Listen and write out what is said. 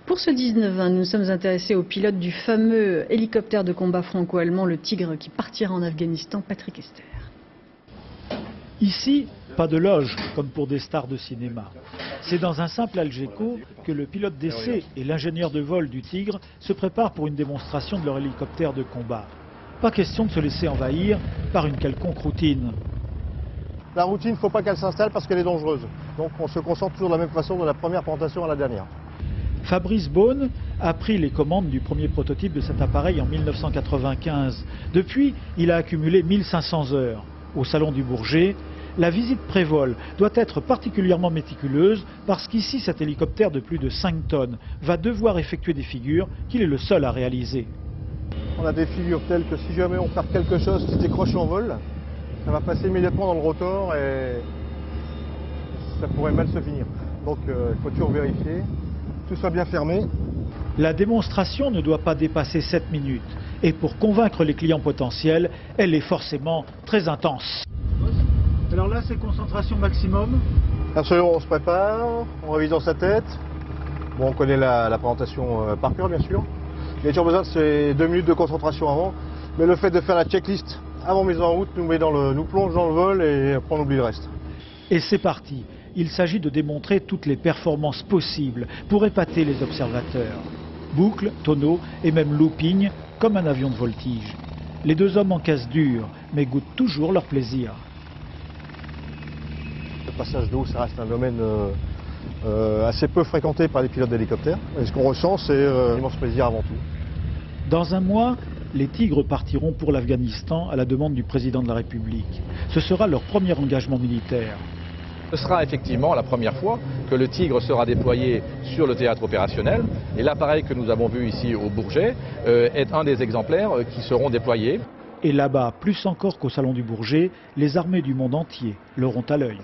Pour ce 19-20, nous nous sommes intéressés au pilote du fameux hélicoptère de combat franco-allemand, le Tigre, qui partira en Afghanistan, Patrick Esther. Ici, pas de loge, comme pour des stars de cinéma. C'est dans un simple Algeco que le pilote d'essai et l'ingénieur de vol du Tigre se préparent pour une démonstration de leur hélicoptère de combat. Pas question de se laisser envahir par une quelconque routine. La routine, il ne faut pas qu'elle s'installe parce qu'elle est dangereuse. Donc on se concentre toujours de la même façon de la première présentation à la dernière. Fabrice Beaune a pris les commandes du premier prototype de cet appareil en 1995. Depuis, il a accumulé 1500 heures. Au Salon du Bourget, la visite pré-vol doit être particulièrement méticuleuse parce qu'ici, cet hélicoptère de plus de 5 tonnes va devoir effectuer des figures qu'il est le seul à réaliser. On a des figures telles que si jamais on perd quelque chose qui se décroche en vol, ça va passer immédiatement dans le rotor et ça pourrait mal se finir. Donc il faut toujours vérifier, que tout soit bien fermé. La démonstration ne doit pas dépasser 7 minutes. Et pour convaincre les clients potentiels, elle est forcément très intense. Alors là, c'est concentration maximum. Absolument, on se prépare, on révise dans sa tête. Bon, on connaît la présentation par cœur, bien sûr. Il y a toujours besoin de ces 2 minutes de concentration avant. Mais le fait de faire la checklist avant mise en route nous plonge dans le vol et après on oublie le reste. Et c'est parti. Il s'agit de démontrer toutes les performances possibles pour épater les observateurs. Boucle, tonneau et même looping, comme un avion de voltige. Les deux hommes encaissent dur, mais goûtent toujours leur plaisir. Le passage d'eau, ça reste un domaine assez peu fréquenté par les pilotes d'hélicoptères. Et ce qu'on ressent, c'est un immense plaisir avant tout. Dans un mois, les Tigres partiront pour l'Afghanistan à la demande du président de la République. Ce sera leur premier engagement militaire. Ce sera effectivement la première fois que le Tigre sera déployé sur le théâtre opérationnel. Et l'appareil que nous avons vu ici au Bourget est un des exemplaires qui seront déployés. Et là-bas, plus encore qu'au Salon du Bourget, les armées du monde entier l'auront à l'œil.